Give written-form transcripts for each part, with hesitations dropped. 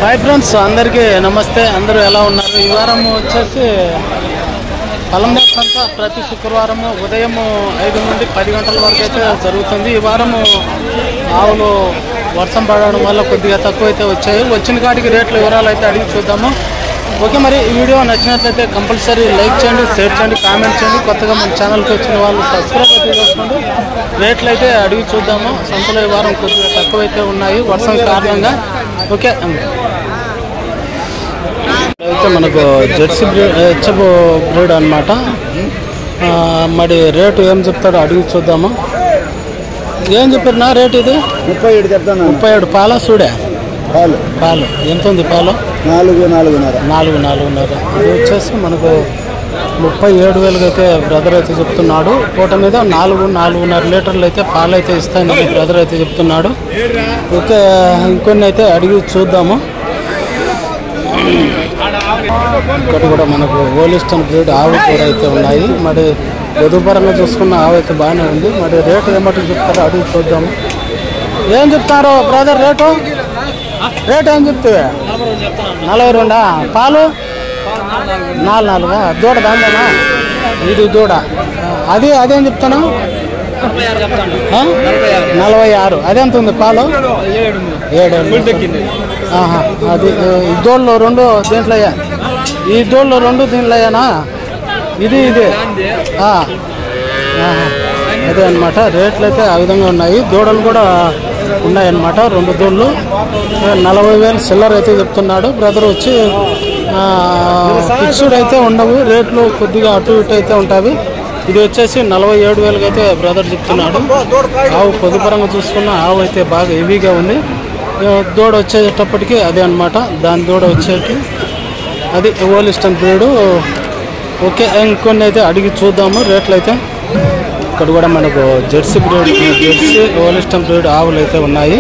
Hi friends, అందరికీ నమస్తే. అందరూ ఎలా ఉన్నారు? ఈ వారం వచ్చేసి పలంనేరు సంత ప్రతి శుక్రవారము ఉదయం 5 నుండి 10 గంటల వరకు అయితే జరుగుతుంది. ఈ వారము ఆవులు వర్షం పడడం వల్ల కొద్దిగా తక్కువ అయితే వచ్చాయి. వచ్చిన కాటికి రేట్ల వివరాలు అయితే అడిగి చూద్దాము. ఓకే, మరి ఈ వీడియో నచ్చినట్లయితే కంపల్సరీ లైక్ చేయండి, షేర్ చేయండి, కామెంట్ చేయండి. కొత్తగా మన ఛానల్కి వచ్చిన వాళ్ళు సబ్స్క్రైబ్ అయితే చేసుకోండి. రేట్లు అయితే అడిగి చూద్దాము. సంతలో ఈ వారం కొద్దిగా తక్కువ అయితే ఉన్నాయి వర్షం కారణంగా. ఓకే, అయితే మనకు జెర్సీ హెచ్ఎఫ్ బ్రీడ్ అనమాట. మరి రేటు ఏం చెప్తాడో అడిగి చూద్దాము. ఏం చెప్పారు నా రేటు? ఇది 37 చెప్తాను. 37 పాల సూడే పాలు ఎంత ఉంది? పాలు 4.5. ఇది వచ్చేసి మనకు 37,000 అయితే బ్రదర్ అయితే చెప్తున్నాడు. పూట మీద 4.5 లీటర్లు అయితే పాలు అయితే ఇస్తానని బ్రదర్ అయితే చెప్తున్నాడు. ఓకే, ఇంకొన్ని అయితే అడిగి చూద్దాము. ఇక్కడ కూడా మనకు హోలిస్టన్ బ్రీడ్ ఆవు కూడా అయితే ఉన్నాయి. మరి ఎదుపరంగా చూసుకున్న ఆవు అయితే బాగానే ఉంది. మరి రేటు ఏమటి చెప్తారో అడిగి చూద్దాము. ఏం చెప్తారో బ్రదర్? రేటు ఏం చెప్తావే? 42. పాలు 4. దూడ దాందేనా? ఇది దూడ. అదేం చెప్తాను? 46. అదెంత ఉంది పాలు? 7. అది ఈ దోళ్ళు 2 దీంట్లో అయ్యా. ఈ దోళ్ళు 2 దీంట్లో అయ్యానా? ఇది అదే అనమాట. రేట్లు అయితే ఆ విధంగా ఉన్నాయి. దూడలు కూడా ఉన్నాయన్నమాట. 2 దూడలు 40,000 చిల్లర అయితే చెప్తున్నాడు బ్రదర్. వచ్చి ఫిక్స్డ్ అయితే ఉండవు, రేట్లు కొద్దిగా అటు ఇటు అయితే ఉంటాయి. ఇది వచ్చేసి 47,000 అయితే బ్రదర్ చెప్తున్నాడు. ఆవు పొదుపరంగా చూసుకున్న ఆవు అయితే బాగా హెవీగా ఉంది. దూడ వచ్చేటప్పటికి అదే అనమాట. దాని దూడ వచ్చేటి అది హోలిస్టన్ బ్రీడు. ఓకే, ఇంకొన్ని అయితే అడిగి చూద్దాము రేట్లు అయితే. ఇక్కడ కూడా మనకు జెర్సీ హోలిస్టన్ బ్రీడ్ ఆవులు అయితే ఉన్నాయి.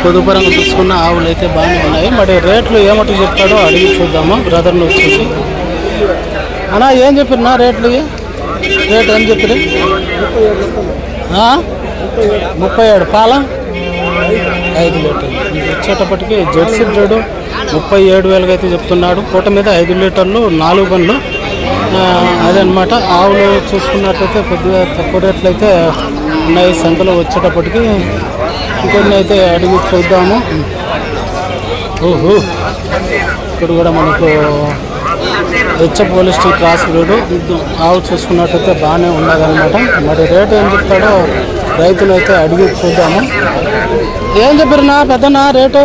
పొదుపరంగా చూసుకున్న ఆవులు అయితే బాగానే ఉన్నాయి. మరి రేట్లు ఏమటి చెప్తాడో అడిగి చూద్దాము బ్రదర్ని వచ్చేసి. అన్నా ఏం చెప్పారు నా రేట్లు? రేట్ ఏం చెప్పారు? 37 పాల 5 లీటర్లు. ఇది వచ్చేటప్పటికి జెర్సీ బ్రీడ్ 37,000 అయితే చెప్తున్నాడు. పూట మీద 5 లీటర్లు 4 బండ్లు. అదనమాట. ఆవులు చూసుకున్నట్లయితే కొద్దిగా తక్కువ రేట్లు అయితే ఉన్నాయి సంతలో వచ్చేటప్పటికి. ఇంకొన్ని అయితే అడిగి చూద్దాము. ఇక్కడ కూడా మనకు హెచ్ఎఫ్ హోలిస్టన్ క్రాస్ బ్రీడ్ ఆవు చూసుకున్నట్టయితే బాగానే ఉన్నదనమాట. మరి రేటు ఏం చెప్తాడో రైతులు అయితే అడిగి చూద్దాము. ఏం చెప్పారు నా పెద్దనా రేటు?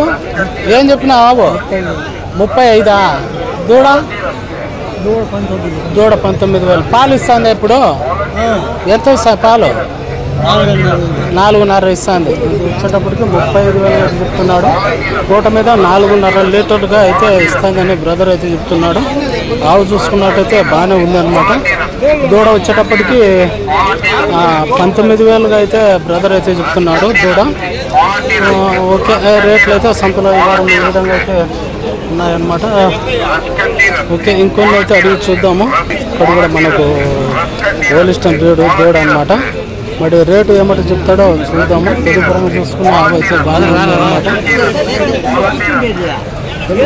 ఏం చెప్పినా ఆవు 35. దూడ 19,000. పాలు ఇస్తుంది. ఇప్పుడు ఎంత ఇస్తాయి పాలు? 4.5 ఇస్తుంది. వచ్చేటప్పటికి 35,000 చెప్తున్నాడు. పూట మీద 4.5 లీటర్లుగా అయితే ఇస్తుందని బ్రదర్ అయితే చెప్తున్నాడు. ఆవు చూసుకున్నట్టయితే బాగానే ఉందన్నమాట. దూడ వచ్చేటప్పటికి 19,000 అయితే బ్రదర్ అయితే చెప్తున్నాడు దూడ. ఓకే, రేట్లు అయితే సంతలో ఈ వారం ఈ విధంగా అయితే ఉన్నాయన్నమాట. ఓకే, ఇంకొన్ని అయితే అడిగి చూద్దాము. ఇక్కడ కూడా మనకు హోలిస్టన్ బ్రీడ్ దూడ అనమాట. మరి రేటు ఏమంటే చెప్తాడో చూద్దాము. పొదుపరంగా చూసుకున్న ఆవు అయితే బాగానే ఉందన్నమాట.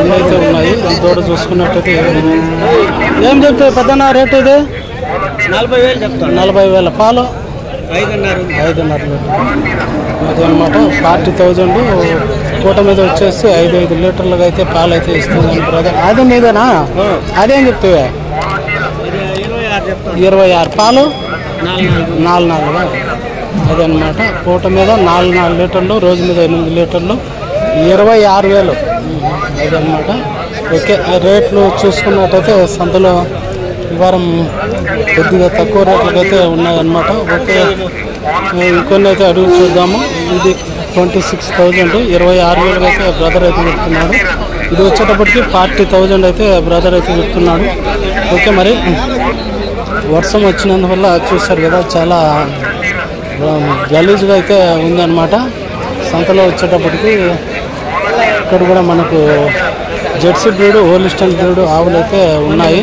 ఇవైతే ఉన్నాయి. దూడ చూసుకున్నట్టయితే ఏం చెప్తాయి పెద్దనా రేటు? ఇది 40,000. పాలు 5.5 లీటర్. అది అనమాట. 40,000. పూట మీద వచ్చేసి 5 లీటర్లుగా అయితే పాలు అయితే ఇస్తుంది బ్రదర్. అది మీదేనా? అదేం చెప్తావే? 26. పాలు 4. అదనమాట. పూట మీద 4 లీటర్లు, రోజు మీద 8 లీటర్లు, 26,000. అదనమాట. ఓకే, రేట్లు చూసుకున్నట్టయితే సంతలో ఈ వారం కొద్దిగా తక్కువ రేట్లకైతే ఉన్నాయన్నమాట. ఓకే, ఇంకొన్ని అయితే అడుగు చూద్దాము. ఇది 26,000, 26,000 అయితే బ్రదర్ అయితే చెప్తున్నాడు. ఇది వచ్చేటప్పటికి 40,000 అయితే బ్రదర్ అయితే చెప్తున్నాడు. ఓకే, మరి వర్షం వచ్చినందువల్ల చూస్తారు కదా చాలా గలీజ్గా అయితే ఉందన్నమాట సంతలో వచ్చేటప్పటికి. ఇక్కడ కూడా మనకు జెర్సీ బ్రీడ్ హోలిస్టన్ బ్రీడ్ ఆవులు అయితే ఉన్నాయి.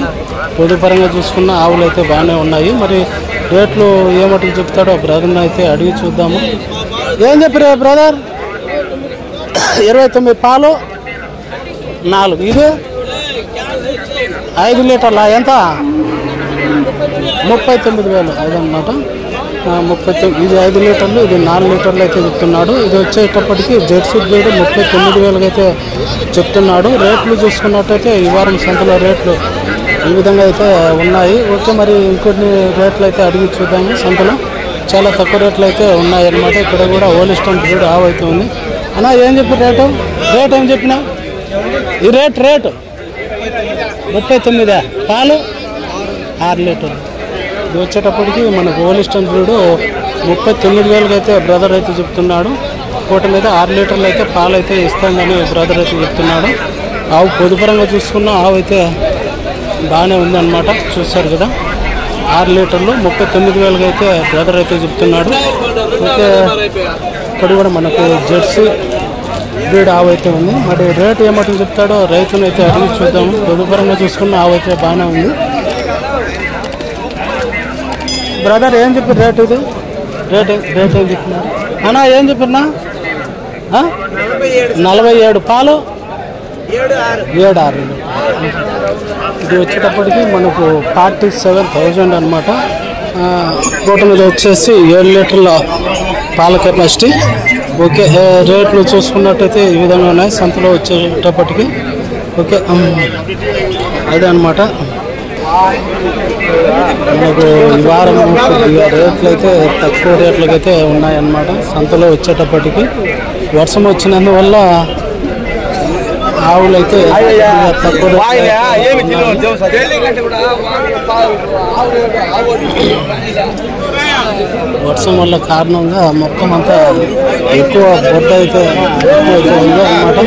పొదుపరంగా చూసుకున్న ఆవులు అయితే బాగానే ఉన్నాయి. మరి రేట్లు ఏమటికి చెప్తాడో బ్రదర్ని అయితే అడిగి చూద్దాము. ఏం చెప్పారు బ్రదర్? 29 పాలు 4 ఇది 5 లీటర్ల ఎంత 39,000 అదనమాట. 39 ఇది 5 లీటర్లు, ఇది 4 లీటర్లు అయితే చెప్తున్నాడు. ఇది వచ్చేటప్పటికి జెర్సీ బ్రీడ్ 39,000 అయితే చెప్తున్నాడు. రేట్లు చూసుకున్నట్టయితే ఈ వారం సంతలో రేట్లు ఈ విధంగా అయితే ఉన్నాయి. ఓకే, మరి ఇంకొన్ని రేట్లు అయితే అడిగి చూద్దాము. సంతలో చాలా తక్కువ రేట్లు అయితే ఉన్నాయన్నమాట. ఇక్కడ కూడా హోలిస్టన్ బ్రీడ్ ఆవు అయితే ఉంది. అన్నా ఏం చెప్పి రేటు ఏం చెప్పినా? ఈ రేటు 39. పాలు 6 లీటర్లు. ఇది వచ్చేటప్పటికి మనకు హోలిస్టన్ బ్రీడ్ 39,000 అయితే బ్రదర్ అయితే చెప్తున్నాడు. కోట మీద 6 లీటర్లు అయితే పాలు అయితే ఇస్తామని బ్రదర్ అయితే చెప్తున్నాడు. ఆవు పొదుపరంగా చూసుకున్న ఆవు అయితే బాగానే ఉందన్నమాట. చూస్తారు కదా, 6 లీటర్లు 39,000 అయితే బ్రదర్ అయితే చెప్తున్నాడు. అయితే ఇక్కడ కూడా మనకు జెర్సీ బ్రీడ్ ఆవు అయితే ఉంది. మరి రేటు ఏమంటే చెప్తాడో రైతును అయితే అడిగి చూద్దాము. పొదుపరంగా చూసుకున్న ఆవు అయితే బాగానే ఉంది. బ్రదర్ ఏం చెప్పి రేటు ఇది రేట్ ఏం చెప్తున్నారు అన్నా? ఏం చెప్పినా? 47. పాలు 7-6. ఇది వచ్చేటప్పటికి మనకు 47,000 అనమాట. కోట మీద వచ్చేసి 7 లీటర్ల పాల కెపాసిటీ. ఓకే, రేట్లు చూసుకున్నట్టయితే ఈ విధంగా ఉన్నాయి సంతలో వచ్చేటప్పటికి. ఓకే, అదే అనమాట. మనకు ఈ వారం రేట్లు అయితే తక్కువ రేట్లకైతే ఉన్నాయన్నమాట. సంతలో వచ్చేటప్పటికి వర్షం వచ్చినందువల్ల ఆవులు అయితే తక్కువ వర్షం వల్ల కారణంగా మొత్తం అంతా ఎక్కువ బొడ్డ అయితే ఉంది అన్నమాట.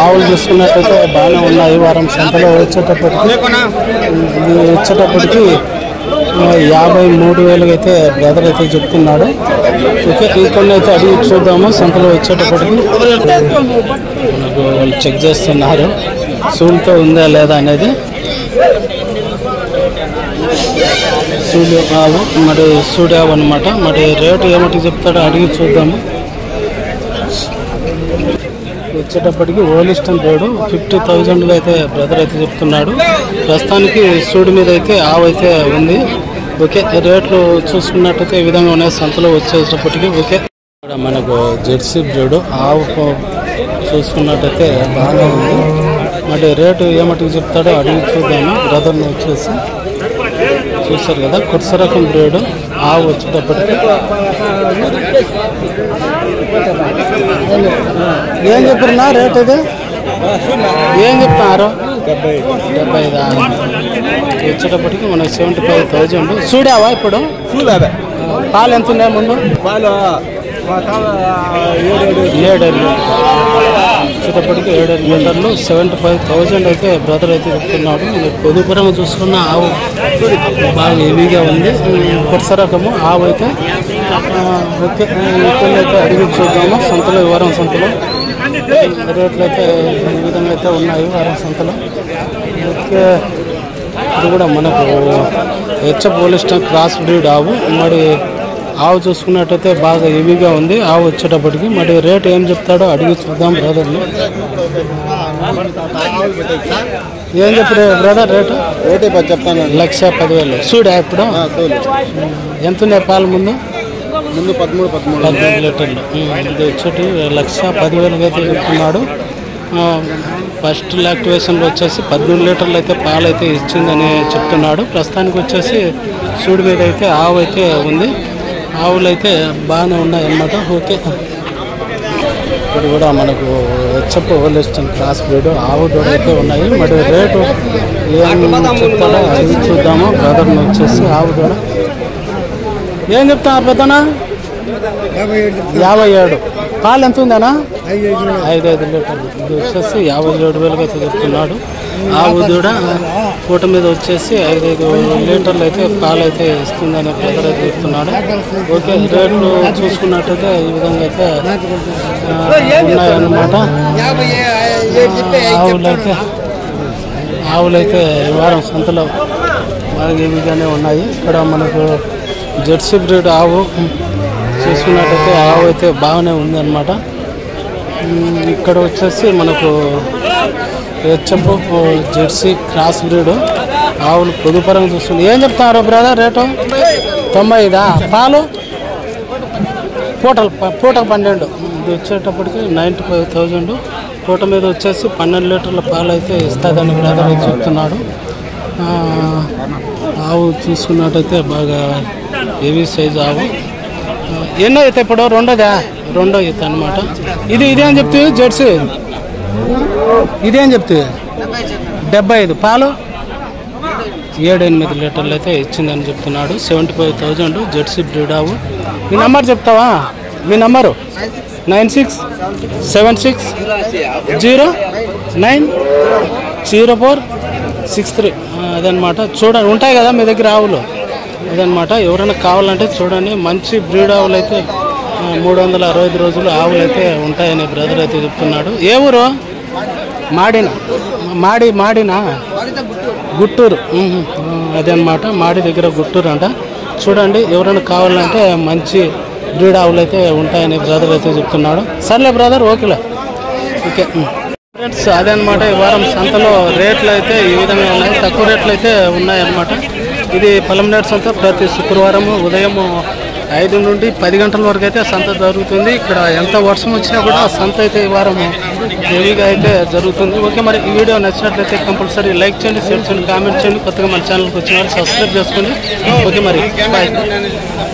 ఆవులు చూసుకున్నట్టయితే బాగానే ఉన్నాయి. వారం సంతలో వచ్చేటప్పటికి 53,000 అయితే బ్రదర్ అయితే చెప్తున్నాడు. ఓకే, ఇంకొన్ని అయితే అడిగి చూద్దాము. సంతలో వచ్చేటప్పటికి మనకు వాళ్ళు చెక్ చేస్తున్నారు సూలుతో ఉందా లేదా అనేది. సూర్యావు మరి సూర్యావు అనమాట. మరి రేటు ఏమిటి చెప్తాడో అడిగి చూద్దాము. వచ్చేటప్పటికి హోలిస్టన్ రేటు 50,000 అయితే బ్రదర్ అయితే చెప్తున్నాడు. ప్రస్తుతానికి సూడి మీద అయితే ఆవు అయితే ఉంది. ఓకే, రేట్లు చూసుకున్నట్టయితే ఈ విధంగా ఉన్నాయి సంతలో వచ్చేటప్పటికి. ఓకే, ఇక్కడ మనకు జెర్సీ బ్రీడ్ ఆవు చూసుకున్నట్టయితే బాగానే ఉంది. మరి రేటు ఏమటికి చెప్తాడో అడిగి చూద్దాము. బ్రదర్ని వచ్చేసి చూస్తారు కదా, కొత్త రకం బ్రీడ్ ఆవు వచ్చేటప్పటికి. ఏం చెప్పినా రేట్ ఇది ఏం చెప్తున్నారు? 75 వచ్చేటప్పటికి మనకు 75,000. చూడావా ఇప్పుడు? పాలు ఎంత ఉన్నాయి ముందు? పాలు 7 వచ్చేటప్పటికి 7 లీటర్లు 75,000 అయితే బ్రదర్ అయితే చెప్తున్నాడు. పొదుపురంగా చూసుకున్న ఆవు బాగా హెవీగా ఉంది. కొత్త రకము ఆవు అయితే. ఓకే, కొన్ని అయితే అడిగి చూద్దాము. సంతలో వారం సంతలో రేట్లు అయితే ఈ విధంగా అయితే ఉన్నాయి వారం సంతలో. ఓకే, ఇది కూడా మనకు హెచ్ఎఫ్ హోలిస్టన్ క్రాస్ బ్రీడ్ ఆవు. మరి ఆవు చూసుకున్నట్టయితే బాగా హెవీగా ఉంది ఆవు వచ్చేటప్పటికి. మరి రేట్ ఏం చెప్తాడో అడిగి చూద్దాం బ్రదర్ని. ఏం చెప్పారు బ్రదర్ రేటు? చెప్తాను 1,10,000. చూడా ఇప్పుడు ఎంత ఉన్నాయి పాలు ముందు? 13 లీటర్లు. ఇది వచ్చేటి 1,10,000 అయితే చెప్తున్నాడు. ఫస్ట్ యాక్టివేషన్లో వచ్చేసి 13 లీటర్లు అయితే పాలు అయితే ఇచ్చిందని చెప్తున్నాడు. ప్రస్తుతానికి వచ్చేసి సూడి మీద అయితే ఆవు అయితే ఉంది. ఆవులు అయితే బాగానే ఉన్నాయి అన్నమాట. ఓకే, ఇప్పుడు కూడా మనకు హెచ్ఎఫ్ హోలిస్టన్ క్రాస్ బ్రీడ్ ఆవు దూడ అయితే ఉన్నాయి. మరి రేటు ఏం చెప్తాడో అది చూద్దాము. బ్రదర్ని వచ్చేసి ఆవు దూడ ఏం చెప్తున్నారు పెద్దనా? 57. పాలు ఎంత ఉందనా? 5 లీటర్లు. ఇది వచ్చేసి 57,000 అయితే చెప్తున్నాడు. ఆవు దూడ పూట మీద వచ్చేసి 5 లీటర్లు అయితే పాలు అయితే ఇస్తుందని బ్రదర్ అయితే చెప్తున్నాడు. ఓకే, రేట్లు చూసుకున్నట్టయితే ఈ విధంగా అయితే ఉన్నాయన్నమాట. ఆవులైతే ఈ వారం సంతలో బాగా హెవీగానే ఉన్నాయి. ఇక్కడ మనకు జెర్సీ బ్రీడ్ ఆవు చూసుకున్నట్టయితే ఆవు అయితే బాగానే ఉంది అన్నమాట. ఇక్కడ వచ్చేసి మనకు హెచ్ఎఫ్ జెర్సీ క్రాస్ బ్రీడ్ ఆవులు పొదుపరంగా చూస్తుంది. ఏం చెప్తున్నారు బ్రదర్ రేటు? 95. పాలు పూటకు 12. ఇది వచ్చేటప్పటికి 95,000. పూట మీద వచ్చేసి 12 లీటర్ల పాలు అయితే ఇస్తుందని బ్రదర్ అయితే చెప్తున్నాడు. ఆవు చూసుకున్నట్టయితే బాగా హెవీ సైజ్ ఆవు. ఎన్నో అయితే ఇప్పుడు రెండో ఈత అనమాట. ఇదేం చెప్తే జెర్సీ ఇదేం చెప్తే 75. పాలు 7-8 లీటర్లు అయితే ఇచ్చిందని చెప్తున్నాడు. 75,000 జెర్సీ బ్రీడ్ ఆవు. మీ నెంబర్ చెప్తావా? మీ నెంబరు 9676090463. అదనమాట. చూడండి, ఉంటాయి కదా మీ దగ్గర ఆవులు, అదనమాట. ఎవరైనా కావాలంటే చూడండి. మంచి బ్రీడ్ ఆవులు అయితే 365 రోజులు ఆవులు అయితే ఉంటాయని బ్రదర్ అయితే చెప్తున్నాడు. ఏ ఊరు? మాడినా గుట్టూరు. అదనమాట. మాడి దగ్గర గుట్టూరు అంట. చూడండి, ఎవరైనా కావాలంటే మంచి బ్రీడ్ ఆవులు అయితే ఉంటాయని బ్రదర్ అయితే చెప్తున్నాడు. సర్లే బ్రదర్, ఓకే ఫ్రెండ్స్. అదనమాట. ఈ వారం సంతలో రేట్లు అయితే ఈ విధంగా ఉన్నాయి. తక్కువ రేట్లు అయితే ఉన్నాయన్నమాట. ఇది పలమనేరు సంత ప్రతి శుక్రవారం ఉదయం 5 నుండి 10 గంటల వరకు అయితే సంత జరుగుతుంది. ఇక్కడ ఎంత వర్షం వచ్చినా కూడా సంత అయితే ఈ వారం హెవీగా అయితే జరుగుతుంది. ఓకే, మరి ఈ వీడియో నచ్చినట్లయితే కంపల్సరీ లైక్ చేయండి, షేర్ చేయండి, కామెంట్ చేయండి. కొత్తగా మన ఛానల్కి వచ్చిన వాళ్ళు సబ్స్క్రైబ్ చేసుకోండి. ఓకే, మరి బాయ్.